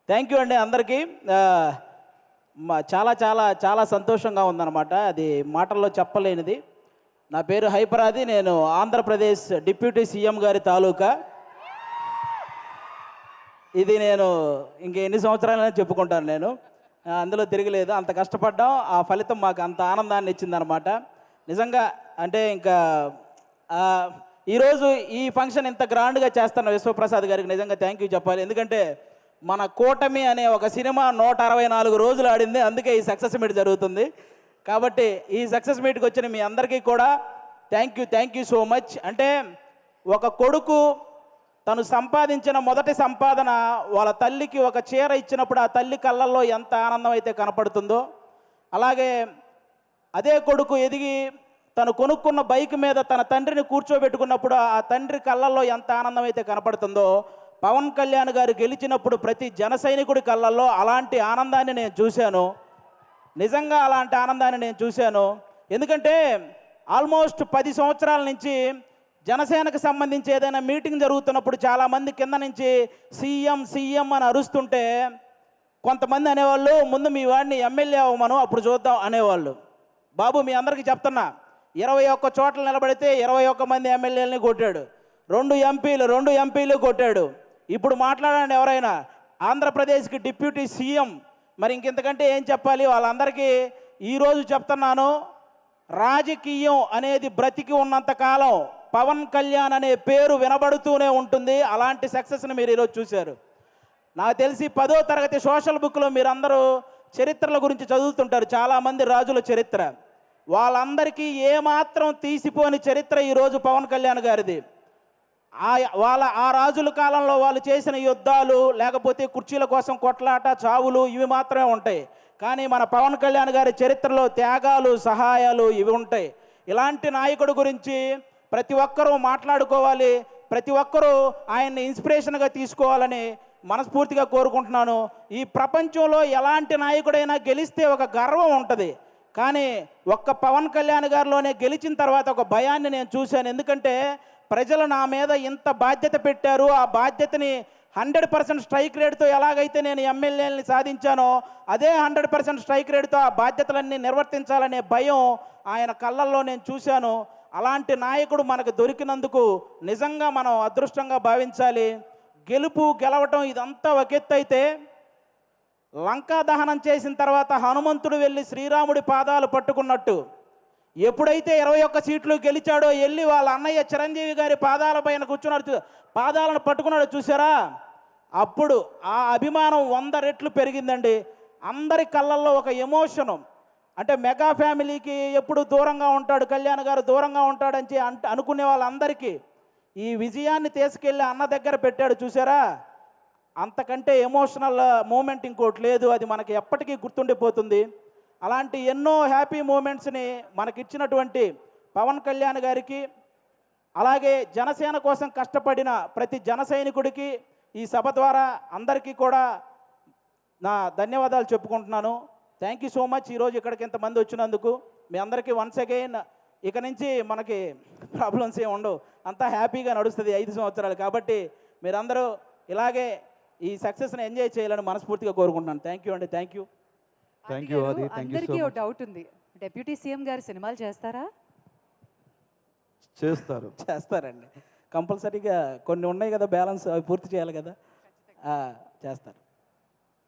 Thank you అండి అందరికీ. చాలా చాలా చాలా సంతోషంగా ఉందన్నమాట. అది మాటల్లో చెప్పలేనిది. నా పేరు హైపరాది. నేను ఆంధ్రప్రదేశ్ డిప్యూటీ సీఎం గారి తాలూకా. ఇది నేను ఇంక ఎన్ని సంవత్సరాలైనా చెప్పుకుంటాను నేను. అందులో తిరగలేదు. అంత కష్టపడ్డాం, ఆ ఫలితం మాకు అంత ఆనందాన్ని ఇచ్చిందనమాట. నిజంగా అంటే ఇంకా ఈరోజు ఈ ఫంక్షన్ ఇంత గ్రాండ్గా చేస్తున్న విశ్వప్రసాద్ గారికి నిజంగా థ్యాంక్ యూ చెప్పాలి. ఎందుకంటే మన కూటమి అనే ఒక సినిమా 164 రోజులు ఆడింది, అందుకే ఈ సక్సెస్ మీట్ జరుగుతుంది. కాబట్టి ఈ సక్సెస్ మీట్కి వచ్చిన మీ అందరికీ కూడా థ్యాంక్ యూ సో మచ్. అంటే ఒక కొడుకు తను సంపాదించిన మొదటి సంపాదన వాళ్ళ తల్లికి ఒక చీర ఇచ్చినప్పుడు ఆ తల్లి కళ్ళల్లో ఎంత ఆనందం అయితే కనపడుతుందో, అలాగే అదే కొడుకు ఎదిగి తను కొనుక్కున్న బైక్ మీద తన తండ్రిని కూర్చోబెట్టుకున్నప్పుడు ఆ తండ్రి కళ్ళల్లో ఎంత ఆనందం అయితే కనపడుతుందో, పవన్ కళ్యాణ్ గారు గెలిచినప్పుడు ప్రతి జన సైనికుడి కళ్ళల్లో అలాంటి ఆనందాన్ని నేను చూశాను. నిజంగా అలాంటి ఆనందాన్ని నేను చూశాను. ఎందుకంటే ఆల్మోస్ట్ 10 సంవత్సరాల నుంచి జనసేనకు సంబంధించి ఏదైనా మీటింగ్ జరుగుతున్నప్పుడు చాలామంది కింద నుంచి సీఎం సీఎం అని అరుస్తుంటే కొంతమంది అనేవాళ్ళు, ముందు మీ వాడిని ఎమ్మెల్యే అవ్వమను అప్పుడు చూద్దాం అనేవాళ్ళు. బాబు మీ అందరికీ చెప్తున్నా, 21 చోట్ల నిలబడితే 21 మంది ఎమ్మెల్యేలని కొట్టాడు, 2 ఎంపీలు కొట్టాడు. ఇప్పుడు మాట్లాడండి ఎవరైనా, ఆంధ్రప్రదేశ్కి డిప్యూటీ సీఎం, మరి ఇంకెంతకంటే ఏం చెప్పాలి? వాళ్ళందరికీ ఈరోజు చెప్తున్నాను, రాజకీయం అనేది బ్రతికి ఉన్నంత కాలం పవన్ కళ్యాణ్ అనే పేరు వినబడుతూనే ఉంటుంది. అలాంటి సక్సెస్ని మీరు ఈరోజు చూశారు. నాకు తెలిసి 10వ తరగతి సోషల్ బుక్లో మీరందరూ చరిత్రల గురించి చదువుతుంటారు, చాలామంది రాజుల చరిత్ర. వాళ్ళందరికీ ఏమాత్రం తీసిపోని చరిత్ర ఈరోజు పవన్ కళ్యాణ్ గారిది. ఆ రాజుల కాలంలో వాళ్ళు చేసిన యుద్ధాలు, లేకపోతే కుర్చీల కోసం కొట్లాట, చావులు ఇవి మాత్రమే ఉంటాయి. కానీ మన పవన్ కళ్యాణ్ గారి చరిత్రలో త్యాగాలు, సహాయాలు ఇవి ఉంటాయి. ఇలాంటి నాయకుడి గురించి ప్రతి ఒక్కరూ మాట్లాడుకోవాలి, ప్రతి ఒక్కరూ ఆయన్ని ఇన్స్పిరేషన్గా తీసుకోవాలని మనస్ఫూర్తిగా కోరుకుంటున్నాను. ఈ ప్రపంచంలో ఎలాంటి నాయకుడైనా గెలిస్తే ఒక గర్వం ఉంటుంది, కానీ ఒక్క పవన్ కళ్యాణ్ గారిలోనే గెలిచిన తర్వాత ఒక భయాన్ని నేను చూశాను. ఎందుకంటే ప్రజలు నా మీద ఇంత బాధ్యత పెట్టారు, ఆ బాధ్యతని 100% స్ట్రైక్ రేట్తో ఎలాగైతే నేను ఎమ్మెల్యేలని సాధించానో అదే 100% స్ట్రైక్ రేట్తో ఆ బాధ్యతలన్నీ నిర్వర్తించాలనే భయం ఆయన కళ్ళల్లో నేను చూశాను. అలాంటి నాయకుడు మనకు దొరికినందుకు నిజంగా మనం అదృష్టంగా భావించాలి. గెలవటం ఇదంతా ఒక ఎత్తు అయితే, లంకా దహనం చేసిన తర్వాత హనుమంతుడు వెళ్ళి శ్రీరాముడి పాదాలు పట్టుకున్నట్టు ఎప్పుడైతే 21 సీట్లు గెలిచాడో వెళ్ళి వాళ్ళ అన్నయ్య చిరంజీవి గారి పాదాల పైన కూర్చున్నాడు, పాదాలను పట్టుకున్నాడు చూసారా, అప్పుడు ఆ అభిమానం 100 రెట్లు పెరిగిందండి. అందరి కళ్ళల్లో ఒక ఎమోషను. అంటే మెగా ఫ్యామిలీకి ఎప్పుడు దూరంగా ఉంటాడు కళ్యాణ్ గారు, దూరంగా ఉంటాడని అనుకునే వాళ్ళందరికీ ఈ విజయాన్ని తీసుకెళ్ళి అన్న దగ్గర పెట్టాడు చూసారా, అంతకంటే ఎమోషనల్ మూమెంట్ ఇంకోటి లేదు. అది మనకి ఎప్పటికీ గుర్తుండిపోతుంది. అలాంటి ఎన్నో హ్యాపీ మూమెంట్స్ని మనకిచ్చినటువంటి పవన్ కళ్యాణ్ గారికి, అలాగే జనసేన కోసం కష్టపడిన ప్రతి జన సైనికుడికి ఈ సభ ద్వారా అందరికీ కూడా నా ధన్యవాదాలు చెప్పుకుంటున్నాను. Thank you so much. ఈరోజు ఇక్కడికి ఇంతమంది వచ్చినందుకు మీ అందరికీ వన్స్ అగైన్. ఇక నుంచి మనకి ప్రాబ్లమ్స్ ఏమి ఉండవు, అంతా హ్యాపీగా నడుస్తుంది 5 సంవత్సరాలు. కాబట్టి మీరందరూ ఇలాగే ఈ సక్సెస్ని ఎంజాయ్ చేయాలని మనస్ఫూర్తిగా కోరుకుంటున్నాను. థ్యాంక్ యూ అండి. Thank you. అందరికీ ఒక డౌట్ ఉంది, డిప్యూటీ సీఎం గారు సినిమాలు చేస్తారా? చేస్తారండి, కంపల్సరీగా. కొన్ని ఉన్నాయి కదా బ్యాలెన్స్, అవి పూర్తి చేయాలి కదా, చేస్తారు.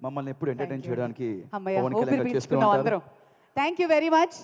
మమ్మల్ని ఎప్పుడు ఎంటర్టైన్ చేయడానికి థ్యాంక్ యూ వెరీ మచ్.